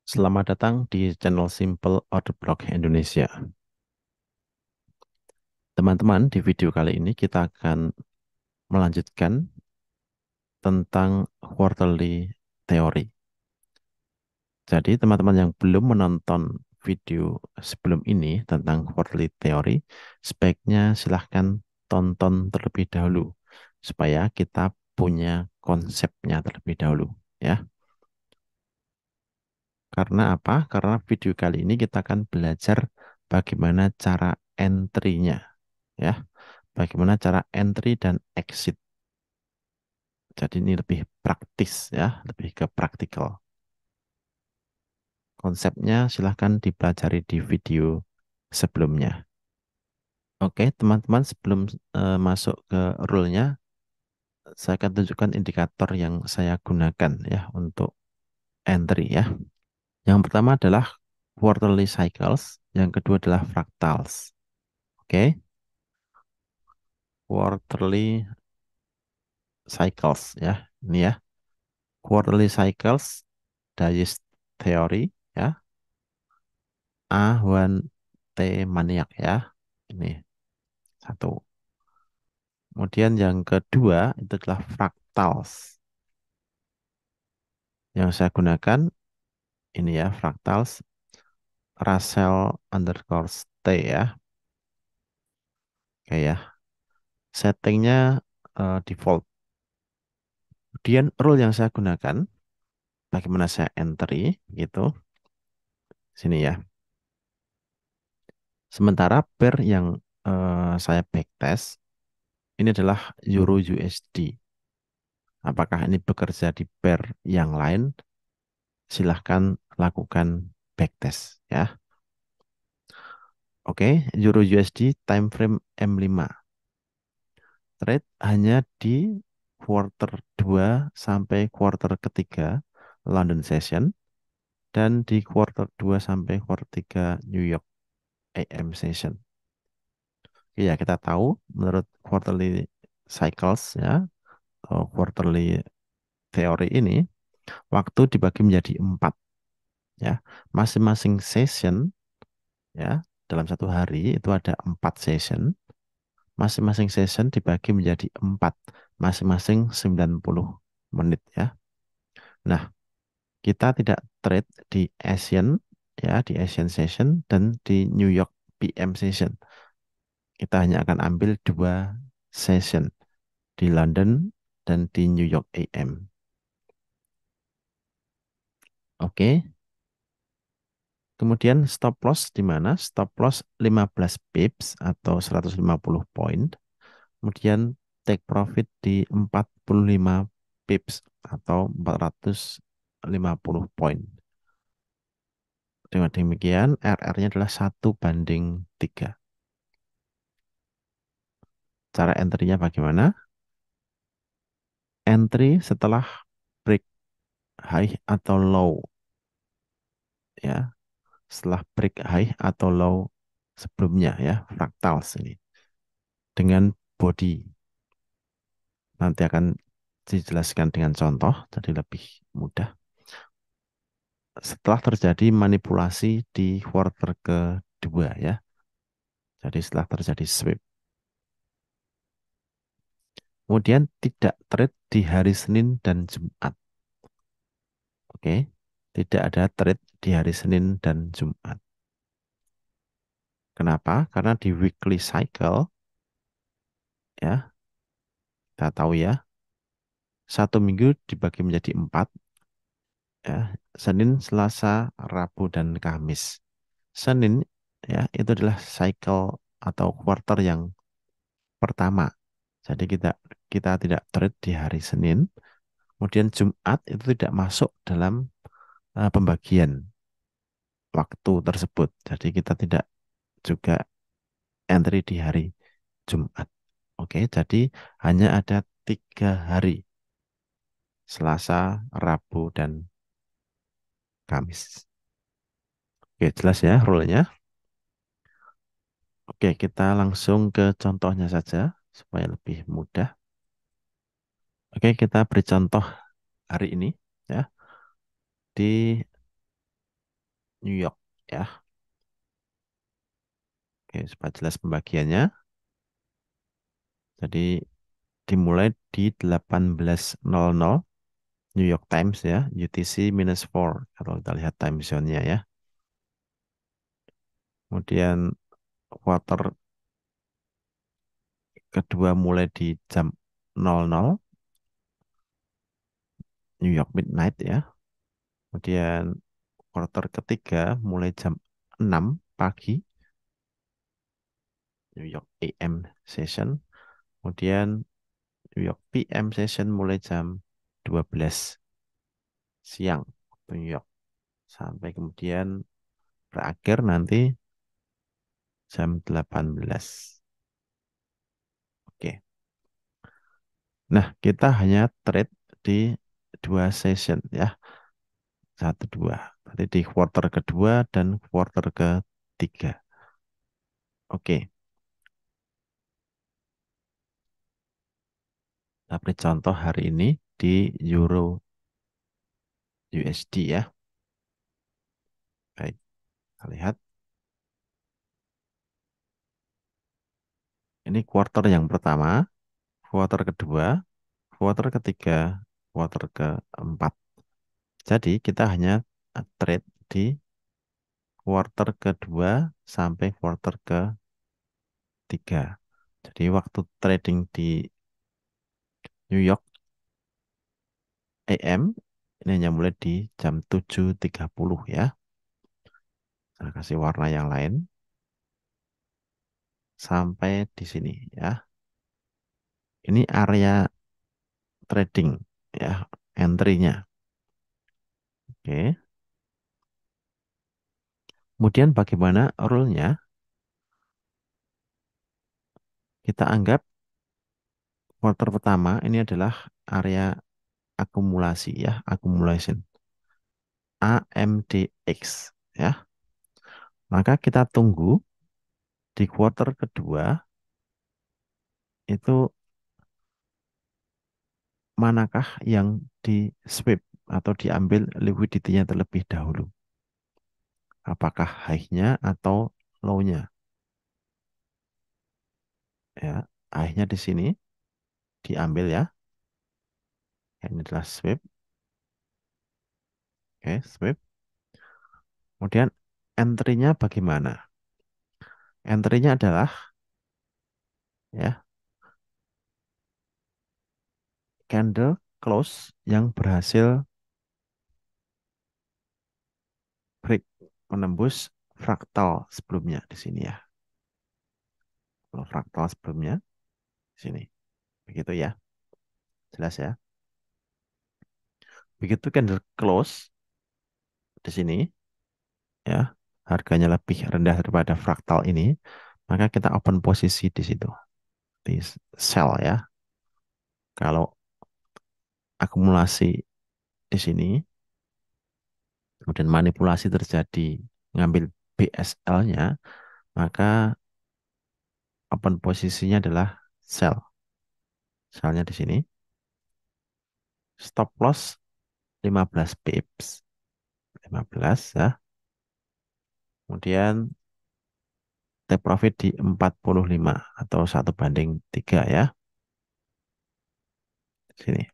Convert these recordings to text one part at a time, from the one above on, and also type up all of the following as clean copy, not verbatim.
Selamat datang di channel Simple Order Block Indonesia. Teman-teman, di video kali ini kita akan melanjutkan tentang quarterly theory. Jadi, teman-teman yang belum menonton video sebelum ini tentang quarterly theory, sebaiknya silahkan tonton terlebih dahulu supaya kita punya konsepnya terlebih dahulu, ya. Karena apa? Karena video kali ini kita akan belajar bagaimana cara entry-nya, ya. Bagaimana cara entry dan exit. Jadi ini lebih praktis ya, lebih ke praktikal. Konsepnya silahkan dipelajari di video sebelumnya. Oke, teman-teman sebelum masuk ke rule-nya, saya akan tunjukkan indikator yang saya gunakan ya untuk entry ya. Yang pertama adalah quarterly cycles, yang kedua adalah fractals. Oke, quarterly cycles ya. Ini ya, quarterly cycles, Dice theory ya. A1T maniak ya. Ini satu. Kemudian yang kedua itu adalah fractals. Yang saya gunakan ini ya, fractals Russell underscore T ya. Oke ya. Settingnya default. Kemudian rule yang saya gunakan, bagaimana saya entry gitu. Sini ya. Sementara pair yang saya backtest ini adalah Euro USD. Apakah ini bekerja di pair yang lain? Silahkan lakukan backtest ya. Oke, Euro USD time frame M5. Trade hanya di quarter 2 sampai quarter ketiga London session dan di quarter 2 sampai quarter 3 New York AM session. Oke, ya, kita tahu menurut quarterly cycles ya, atau quarterly theory ini waktu dibagi menjadi 4 ya. Masing-masing session ya dalam satu hari itu ada 4 session. Masing-masing session dibagi menjadi 4, masing-masing 90 menit ya. Nah, kita tidak trade di Asian ya, di Asian session dan di New York PM session. Kita hanya akan ambil 2 session di London dan di New York AM. Oke. Kemudian stop loss di mana? Stop loss 15 pips atau 150 poin. Kemudian take profit di 45 pips atau 450 poin. Dengan demikian, RR-nya adalah 1:3. Cara entry-nya bagaimana? Entry setelah break high atau low. Ya, setelah break high atau low sebelumnya ya, fractals ini. Dengan body. Nanti akan dijelaskan dengan contoh, jadi lebih mudah. Setelah terjadi manipulasi di quarter kedua ya. Jadi setelah terjadi sweep. Kemudian tidak trade di hari Senin dan Jumat. Oke. Tidak ada trade di hari Senin dan Jumat. Kenapa? Karena di weekly cycle ya, kita tahu ya, satu minggu dibagi menjadi 4 ya. Senin, Selasa, Rabu, dan Kamis. Senin ya itu adalah cycle atau quarter yang pertama. Jadi kita kita tidak trade di hari Senin. Kemudian Jumat itu tidak masuk dalam pembagian waktu tersebut. Jadi kita tidak juga entry di hari Jumat. Oke, jadi hanya ada 3 hari. Selasa, Rabu, dan Kamis. Oke, jelas ya rule-nya. Oke, kita langsung ke contohnya saja supaya lebih mudah. Oke, kita beri contoh hari ini ya. Di New York ya. Oke, supaya jelas pembagiannya. Jadi dimulai di 18.00 New York Times ya, UTC-4 kalau kita lihat time zone-nya ya. Kemudian quarter kedua mulai di jam 00 New York Midnight ya. Kemudian quarter ketiga mulai jam 6 pagi New York AM session. Kemudian New York PM session mulai jam 12 siang waktu New York. Sampai kemudian berakhir nanti jam 18. Oke. Nah, kita hanya trade di dua session ya. Satu, dua. Berarti di quarter kedua dan quarter ketiga. Oke. Tapi contoh hari ini di Euro USD ya. Baik, kita lihat. Ini quarter yang pertama, quarter kedua, quarter ketiga, quarter keempat. Jadi kita hanya trade di quarter kedua sampai quarter ketiga. Jadi waktu trading di New York AM ini hanya mulai di jam 7.30 ya. Saya kasih warna yang lain sampai di sini ya. Ini area trading ya, entry-nya. Oke. Kemudian bagaimana rule-nya? Kita anggap quarter pertama ini adalah area akumulasi ya, accumulation. AMDX ya. Maka kita tunggu di quarter kedua itu manakah yang di sweep atau diambil liquidity-nya terlebih dahulu. Apakah high-nya atau low-nya? Ya, high-nya di sini diambil ya. Ini adalah sweep. Oke, sweep. Kemudian entry-nya bagaimana? Entry-nya adalah ya candle close yang berhasil break menembus fraktal sebelumnya di sini ya. Kalau fraktal sebelumnya di sini. Begitu ya. Jelas ya. Begitu candle close di sini ya, harganya lebih rendah daripada fraktal ini, maka kita open posisi di situ. Di sell ya. Kalau akumulasi di sini, kemudian manipulasi terjadi ngambil BSL-nya, maka open posisinya adalah sell. Sell-nya di sini. Stop loss 15 pips. 15 ya. Kemudian take profit di 45 atau 1/3 ya. Sini.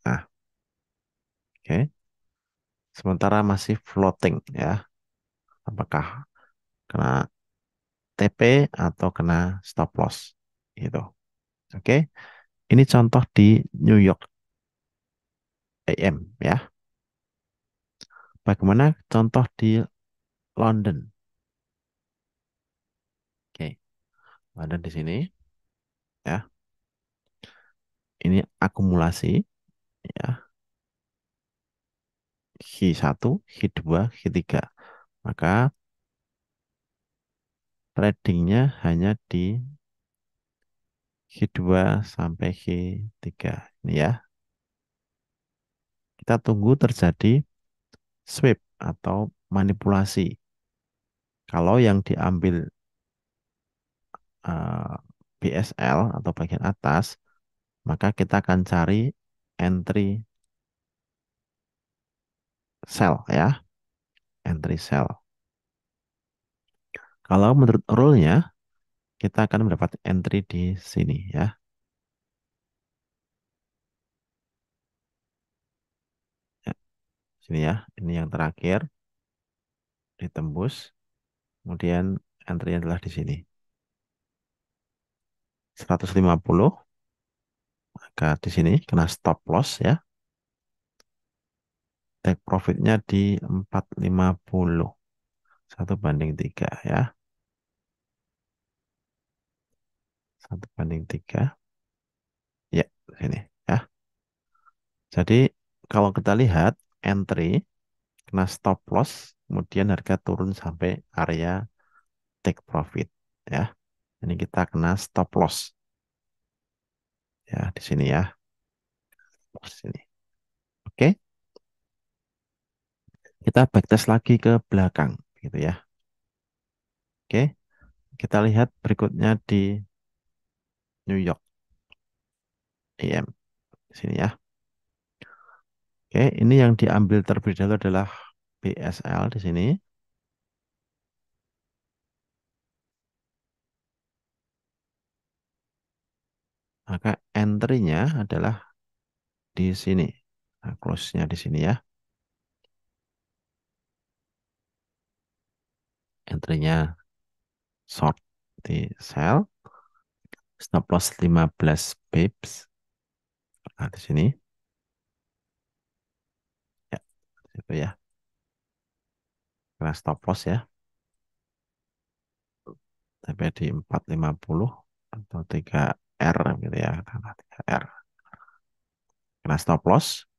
Nah, oke. Sementara masih floating ya. Apakah kena TP atau kena stop loss gitu. Oke. Ini contoh di New York AM ya. Bagaimana contoh di London? Oke. London di sini ya. Ini akumulasi ya. H1, H2, H3. Maka tradingnya hanya di H2 sampai H3. Ini ya. Kita tunggu terjadi sweep atau manipulasi. Kalau yang diambil eh, BSL atau bagian atas, maka kita akan cari entry sell ya. entry sell. Kalau menurut rule-nya, kita akan mendapat entry di sini ya. Ya, sini ya. Ini yang terakhir ditembus. Kemudian entry adalah di sini. 150, maka di sini kena stop loss ya. Take profitnya di 450. 1/3 ya. 1/3. Ya, sini ya. Jadi kalau kita lihat entry kena stop loss, kemudian harga turun sampai area take profit ya. Ini kita kena stop loss ya di sini ya. Di sini. Oke, kita backtest lagi ke belakang gitu ya. Oke, kita lihat berikutnya di New York AM di sini ya. Oke, ini yang diambil terlebih dahulu adalah BSL di sini. Maka entry-nya adalah di sini. Nah, close-nya di sini ya. Entry-nya short di sell. Stop loss 15 pips. Nah, di sini. Ya, itu ya. Kena stop loss ya. Sampai di 450 atau 3R gitu ya. Kena 3R. Kena stop loss.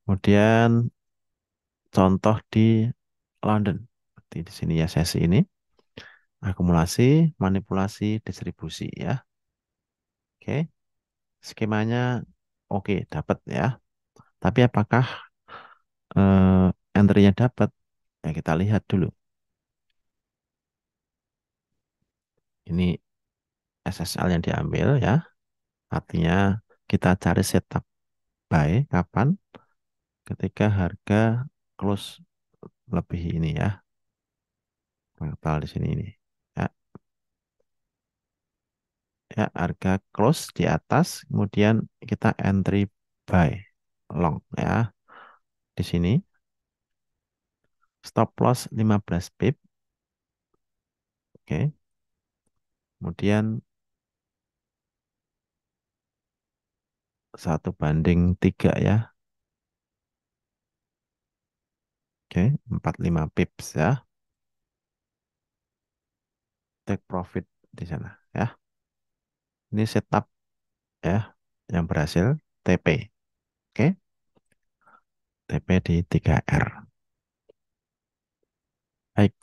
Kemudian contoh di London. Di sini ya sesi ini. Akumulasi, manipulasi, distribusi ya. Oke. Skemanya oke, dapat ya. Tapi apakah entry-nya dapat? Ya kita lihat dulu. Ini SSL yang diambil ya. Artinya kita cari setup buy kapan? Ketika harga close lebih ini ya. Total di sini ini. Ya, ya harga close di atas, kemudian kita entry buy long ya. Di sini stop loss 15 pip. Oke. Kemudian 1/3 ya. Oke, 45 pips ya. Take profit di sana ya. Ini setup ya yang berhasil TP. Oke, TP di 3R. Baik,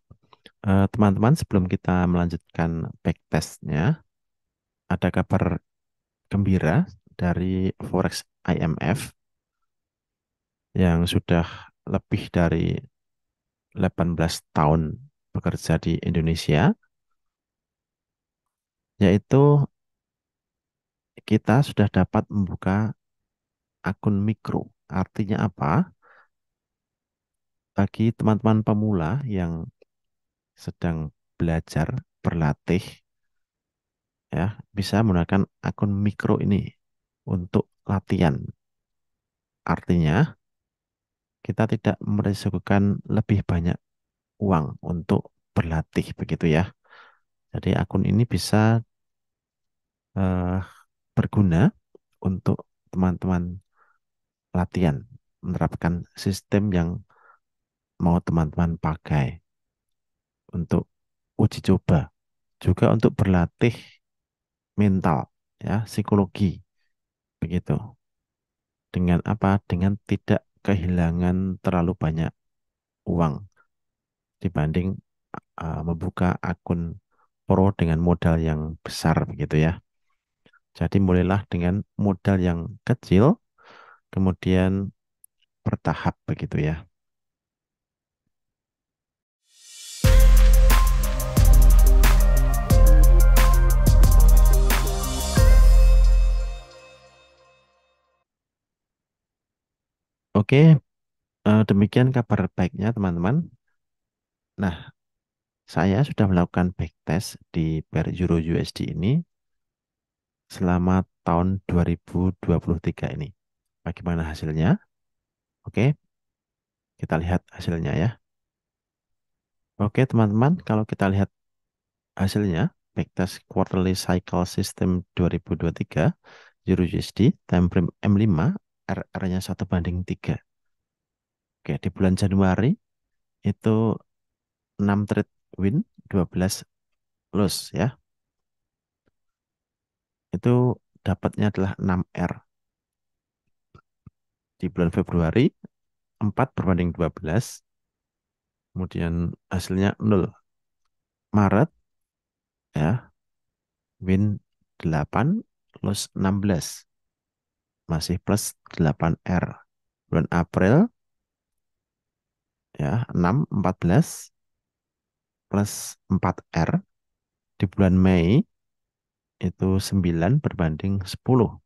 teman-teman sebelum kita melanjutkan backtestnya, ada kabar gembira dari Forex IMF yang sudah lebih dari 18 tahun bekerja di Indonesia, yaitu kita sudah dapat membuka akun mikro. Artinya apa? Bagi teman-teman pemula yang sedang belajar, berlatih, ya, bisa menggunakan akun mikro ini untuk latihan. Artinya, kita tidak merisikokan lebih banyak uang untuk berlatih begitu ya. Jadi akun ini bisa eh, berguna untuk teman-teman latihan, menerapkan sistem yang mau teman-teman pakai untuk uji coba, juga untuk berlatih mental, ya, psikologi, begitu. Dengan apa? Dengan tidak kehilangan terlalu banyak uang dibanding membuka akun pro dengan modal yang besar, begitu ya. Jadi mulailah dengan modal yang kecil, kemudian bertahap begitu ya. Oke, Demikian kabar baiknya teman-teman. Nah, saya sudah melakukan backtest di pair Euro USD ini selama tahun 2023 ini. Bagaimana hasilnya? Oke, kita lihat hasilnya ya. Oke, teman-teman, kalau kita lihat hasilnya, backtest quarterly cycle system 2023, Euro USD, time frame M5, RR-nya 1:3. Oke, di bulan Januari itu 6 trade win, 12 loss ya. Itu dapatnya adalah 6R. Di bulan Februari 4:12, kemudian hasilnya 0. Maret ya, win 8, loss 16, masih plus 8R. Bulan April ya, 6, 14 plus 4R. Di bulan Mei itu 9:10,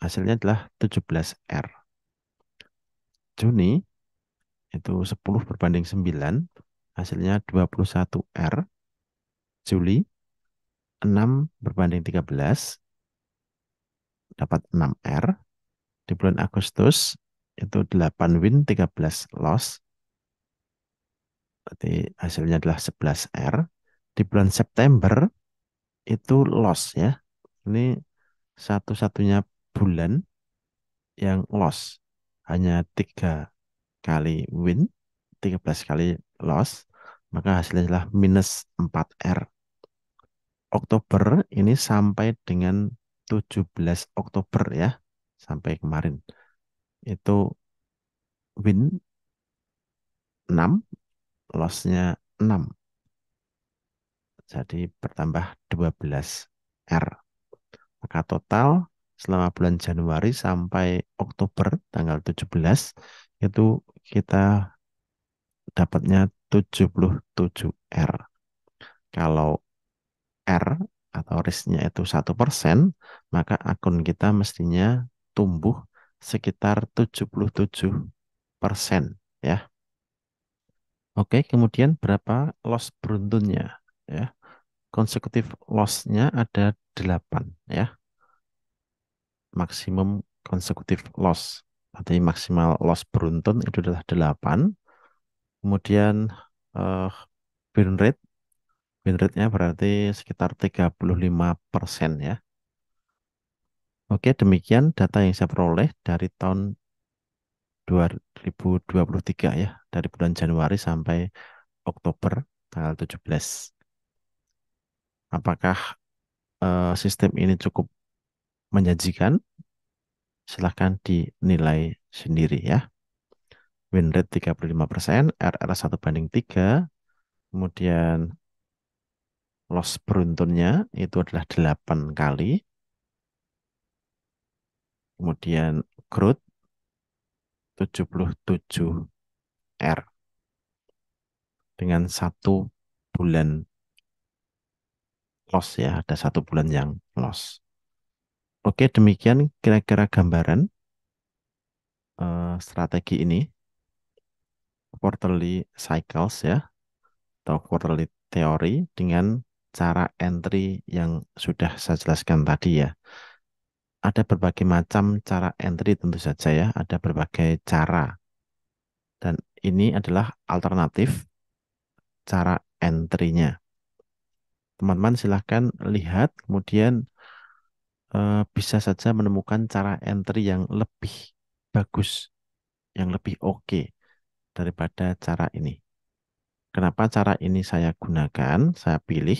hasilnya adalah 17R. Juni itu 10:9, hasilnya 21R. Juli 6:13, dapat 6R. Di bulan Agustus itu 8 win, 13 loss. Berarti hasilnya adalah 11R. Di bulan September itu loss ya. Ini satu-satunya bulan yang loss. Hanya 3 kali win, 13 kali loss. Maka hasilnya adalah minus 4R. Oktober ini sampai dengan 17 Oktober ya. Sampai kemarin. Itu win 6, lossnya 6. Jadi bertambah 12R. Maka total selama bulan Januari sampai Oktober tanggal 17 itu kita dapatnya 77R. Kalau R atau risknya itu 1%, maka akun kita mestinya tumbuh sekitar 77% ya. Oke, kemudian berapa loss beruntunnya ya? Konsekutif loss-nya ada 8 ya. Maksimum konsekutif loss. Arti maksimal loss beruntun itu adalah 8. Kemudian eh, win rate. Win rate-nya berarti sekitar 35% ya. Oke, demikian data yang saya peroleh dari tahun 2023 ya. Dari bulan Januari sampai Oktober tanggal 17. Apakah sistem ini cukup menjanjikan? Silahkan dinilai sendiri ya. Win rate 35%, RR 1:3, kemudian loss beruntunnya itu adalah 8 kali, kemudian growth 77R dengan 1 bulan loss ya, ada 1 bulan yang loss. Oke, demikian kira-kira gambaran strategi ini, quarterly cycles ya, atau quarterly teori dengan cara entry yang sudah saya jelaskan tadi ya. Ada berbagai macam cara entry tentu saja ya, ada berbagai cara. Dan ini adalah alternatif cara entry-nya. Teman-teman silahkan lihat, kemudian bisa saja menemukan cara entry yang lebih bagus, yang lebih oke daripada cara ini. Kenapa cara ini saya gunakan, saya pilih,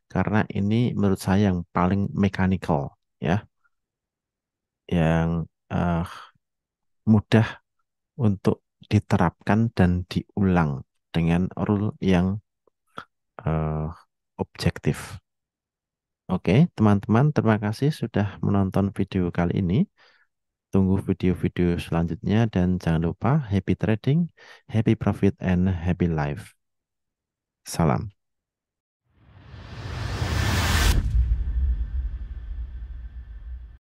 karena ini menurut saya yang paling mechanical, ya, yang mudah untuk diterapkan dan diulang dengan rule yang eh, objektif. Oke, teman-teman, terima kasih sudah menonton video kali ini. Tunggu video-video selanjutnya dan jangan lupa happy trading, happy profit, and happy life. Salam.